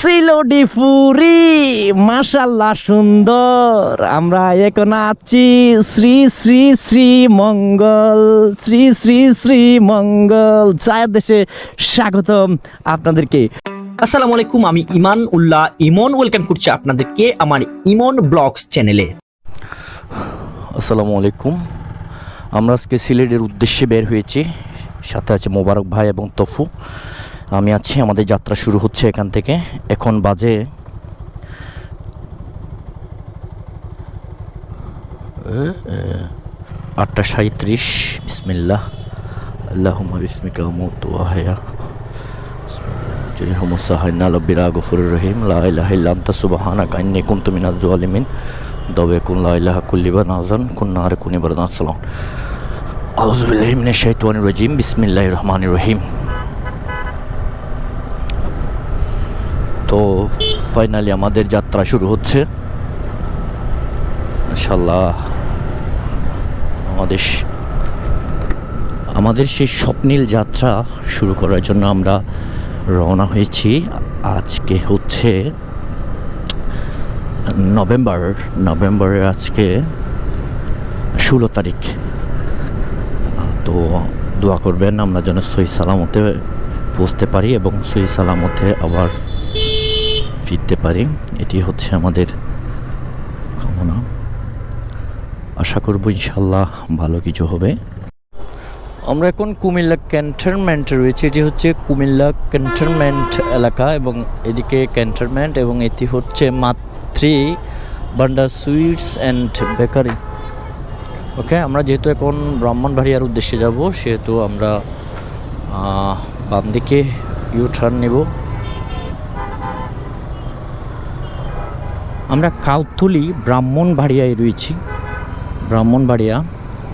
সিলোডি ফুরি মাশাল্লাহ সুন্দর। আমরা এখন আছি শ্রী শ্রী শ্রী মঙ্গল, শ্রী শ্রী শ্রী মঙ্গল চায়ের দেশে স্বাগতম আপনাদেরকে। আসসালামু আলাইকুম, আমি ইমান উল্লাহ ইমন ওয়েলকাম করছি আপনাদেরকে আমার ইমন ব্লগস চ্যানেলে। আসসালামু আলাইকুম। আমরা আজকে সিলেটের উদ্দেশ্যে বের হয়েছি, সাথে আছে মোবারক ভাই এবং তফু। আমি আছি, আমাদের যাত্রা শুরু হচ্ছে এখান থেকে। এখন বাজে 8:37। বিসমিল্লাহ আল্লাহুম্মা বিসমিকা আমুতু ওয়া আহয়া জরিহুমুসাহাইনা লাব্বিরা গফুরুর রহিম লা ইলাহা ইল্লা আনতা সুবহানাকা ইন্নী কুনতু মিনাজ জালিমিন দবে কুন লা ইলাহা কুল্লিবা নাজান কুননা আর কুনি বারদান সালাম আউযু বিল্লাহি মিনাশ শাইতানির রাজিম বিসমিল্লাহির রহমানির রহিম। তো ফাইনালি আমাদের যাত্রা শুরু হচ্ছে ইনশাআল্লাহ। আমাদের সেই স্বপ্নীল যাত্রা শুরু করার জন্য আমরা রওনা হয়েছি। আজকে হচ্ছে নভেম্বরের আজকে 16 তারিখ। তো দোয়া করবেন আমরা যেন সহি সালামতে পৌঁছতে পারি এবং সহি সালামতে আবার ফিরতে পারি, এটি হচ্ছে আমাদের কামনা। আশা করব ইনশাল্লাহ ভালো কিছু হবে। আমরা এখন কুমিল্লা ক্যান্টনমেন্টে রয়েছি। এটি হচ্ছে কুমিল্লা ক্যান্টনমেন্ট এলাকা এবং এদিকে ক্যান্টনমেন্ট এবং এটি হচ্ছে মাতৃ ভান্ডার সুইটস অ্যান্ড বেকারি। ওকে, আমরা যেহেতু এখন ব্রাহ্মণবাড়িয়ার উদ্দেশ্যে যাব সেহেতু আমরা বাম দিকে ইউ টার্ন নেব। আমরা কাউথুলি ব্রাহ্মণবাড়িয়ায় রয়েছি। ব্রাহ্মণবাড়িয়া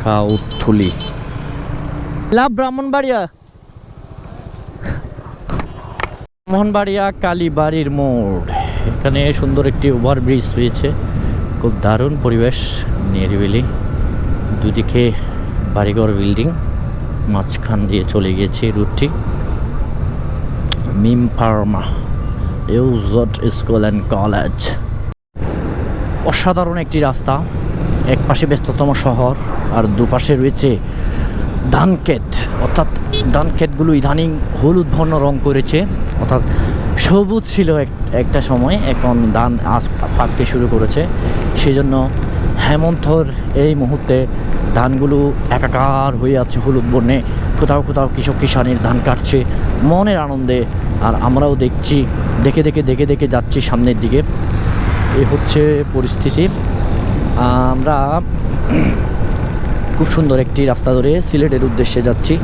কাউথুলি লাভ ব্রাহ্মণবাড়িয়া মোহনবাড়িয়া কালীবাড়ির মোড়। এখানে সুন্দর একটি ওভারব্রিজ রয়েছে, খুব দারুণ পরিবেশ, নিরিবিলি, দুদিকে বাড়িঘর বিল্ডিং, মাঝখান দিয়ে চলে গিয়েছে রুটটি মিম ফার্মা ইউজট স্কুল অ্যান্ড কলেজ। অসাধারণ একটি রাস্তা, এক পাশে ব্যস্ততম শহর আর দুপাশে রয়েছে ধান ক্ষেত, অর্থাৎ ধান ক্ষেতগুলো ইদানিং হলুদ বর্ণ রং করেছে, অর্থাৎ সবুজ ছিল একটা সময়, এখন ধান আজ পাকতে শুরু করেছে। সেজন্য হেমন্তর এই মুহূর্তে ধানগুলো একাকার হয়ে আছে হলুদ বর্ণে। কোথাও কোথাও কৃষক কিষানির ধান কাটছে মনের আনন্দে, আর আমরাও দেখছি, দেখে দেখে যাচ্ছি সামনের দিকে। এই হচ্ছে পরিস্থিতি। আমরা খুব সুন্দর একটি রাস্তা ধরে সিলেটের উদ্দেশ্যে যাচ্ছি।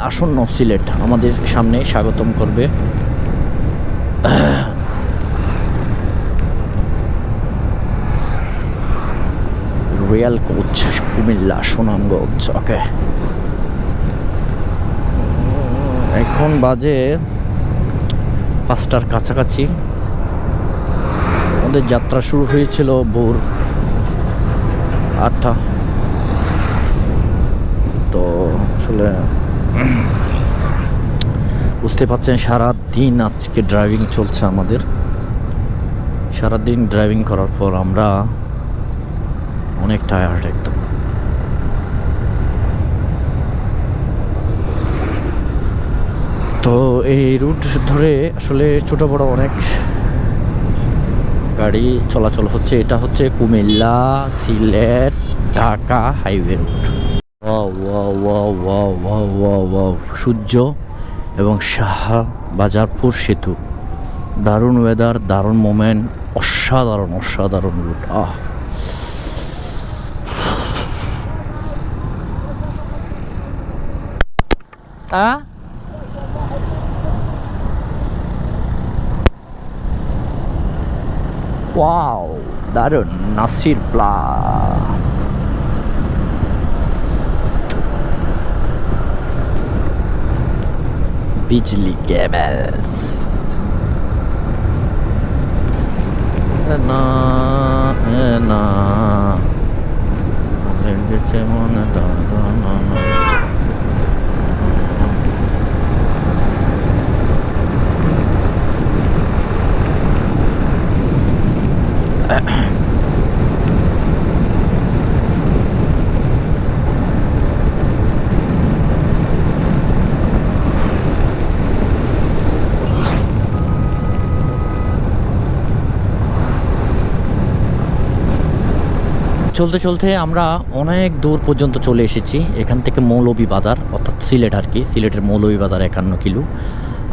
আসন্ন সিলেট আমাদের সামনে স্বাগতম করবে। Royal coach Comilla Sunamganj. Okay, এখন বাজে 5টার কাছাকাছি। আমাদের যাত্রা শুরু হয়েছিল ভোর 8টা। তো আসলে বুঝতে পারছেন সারা দিন আজকে ড্রাইভিং চলছে আমাদের। সারা দিন ড্রাইভিং করার পর আমরা অনেক টায়ার্ড একদম। তো এই রুট ধরে আসলে ছোট বড় অনেক গাড়ি চলাচল হচ্ছে। এটা হচ্ছে কুমিল্লা সিলেট ঢাকা হাইওয়ে রুট। সূর্য এবং শাহবাজারপুর সেতু, দারুণ ওয়েদার, দারুণ মোমেন্ট, অসাধারণ রুট। ওয়াও, দারুণ। নাসির প্লা বিজলি কেবল না না লেগেছে মনে দাদা না। চলতে চলতে আমরা অনেক দূর পর্যন্ত চলে এসেছি। এখান থেকে মৌলভীবাজার অর্থাৎ সিলেট আর কি, সিলেটের মৌলভীবাজার 51 কিলো,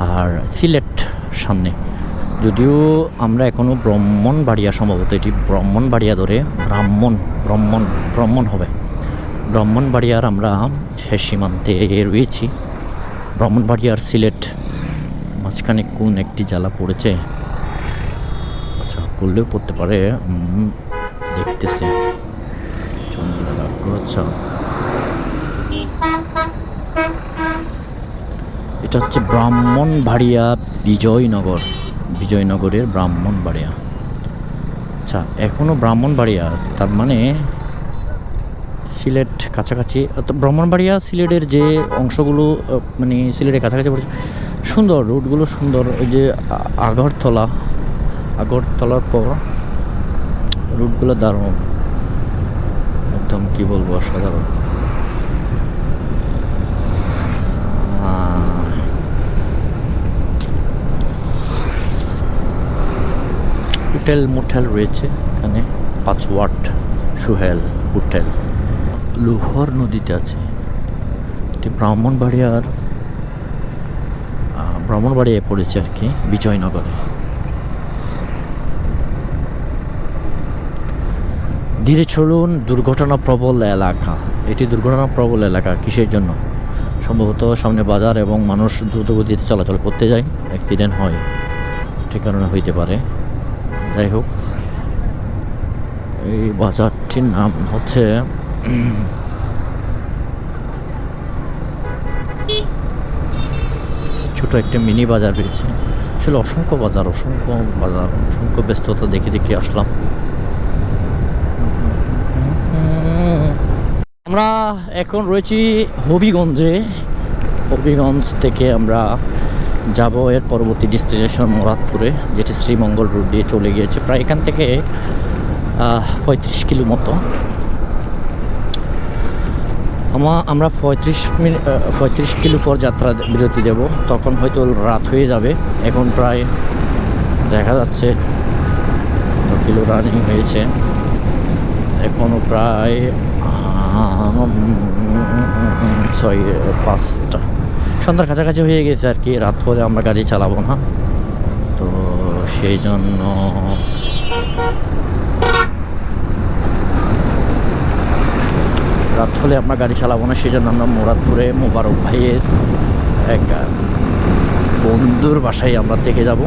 আর সিলেট সামনে। যদিও আমরা এখনও ব্রাহ্মণবাড়িয়া, সম্ভবত এটি ব্রাহ্মণবাড়িয়া ধরে ব্রাহ্মণ হবে। ব্রাহ্মণবাড়িয়ার আমরা শেষ সীমান্তে রয়েছি। ব্রাহ্মণবাড়িয়ার সিলেট মাঝখানে কোন একটি জেলা পড়েছে, আচ্ছা পড়লেও পড়তে পারে, দেখতেছি। আচ্ছা, এটা হচ্ছে ব্রাহ্মণবাড়িয়া বিজয়নগরের ব্রাহ্মণবাড়িয়া। আচ্ছা, এখনো ব্রাহ্মণবাড়িয়া, তার মানে সিলেট কাছাকাছি। তো ব্রাহ্মণবাড়িয়া সিলেটের যে অংশগুলো মানে সিলেটের কাছাকাছি পড়েছে, সুন্দর রুটগুলো সুন্দর। ওই যে আগরতলার পর রুটগুলো দারুণ, একদম কি বলবো, অসাধারণ। হোটেল মোটেল রয়েছে এখানে, 5 ওয়াট সুহেল হোটেল। লোহার নদীতে আছে এটি, ব্রাহ্মণবাড়িয়ায় পড়েছে আর কি, বিজয়নগরে। ধীরে চলুন, দুর্ঘটনা প্রবল এলাকা। এটি দুর্ঘটনা প্রবল এলাকা কিসের জন্য? সম্ভবত সামনে বাজার এবং মানুষ দ্রুত গতিতে চলাচল করতে যায়, অ্যাক্সিডেন্ট হয়, ঠিক কারণে হইতে পারে। যাই হোক, এই বাজারটির নাম হচ্ছে ছোট একটা মিনি বাজার রয়েছে। আসলে অসংখ্য ব্যস্ততা দেখে আসলাম। আমরা এখন রয়েছি হবিগঞ্জ থেকে আমরা যাব এর পরবর্তী ডেস্টিনেশন মুরাদপুরে, যেটি শ্রীমঙ্গল রোড দিয়ে চলে গিয়েছে। প্রায় এখান থেকে 35 কিলো মতো। আমরা 35 কিলো পর যাত্রা বিরতি দেব, তখন হয়তো রাত হয়ে যাবে। এখন প্রায় দেখা যাচ্ছে 2 কিলো রানিং হয়েছে, এখনও প্রায় 5টা, সন্ধ্যার কাছাকাছি হয়ে গেছে আর কি। রাত হলে আমরা গাড়ি চালাবো না, তো সেই জন্য আমরা মুরাদপুরে মোবারক ভাইয়ের এক বন্ধুর বাসায় আমরা থেকে যাব।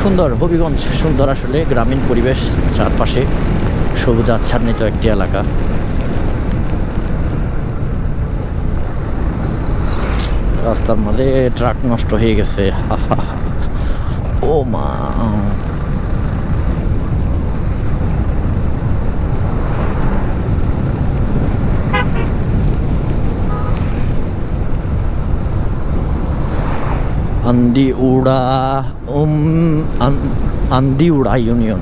সুন্দর হবিগঞ্জ, সুন্দর আসলে গ্রামীণ পরিবেশ, চারপাশে সবুজ আচ্ছান্নিত একটি এলাকা। রাস্তার মাঝে ট্রাক নষ্ট হয়ে গেছে, ও মা। আন্দিউড়া ইউনিয়ন,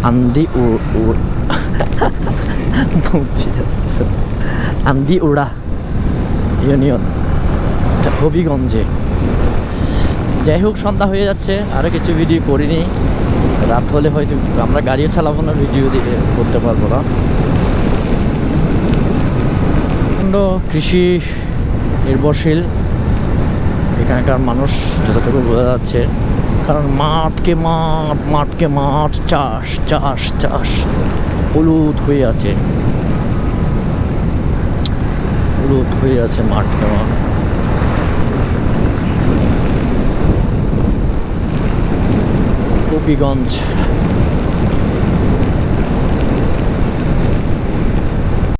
আন্দিউড়া ইউনিয়ন হবিগঞ্জে। যাই হোক, সন্ধ্যা হয়ে যাচ্ছে, আরও কিছু ভিডিও করিনি। রাত হলে হয়তো আমরা গাড়িও চালাবো না, ভিডিও করতে পারবো না। কৃষি নির্ভরশীল এখানকার মানুষ, যতটুকু বোঝা যাচ্ছে, কারণ মাঠকে মাঠ, চাষ হলুদ হয়ে আছে মাঠকে মাঠ। হবিগঞ্জ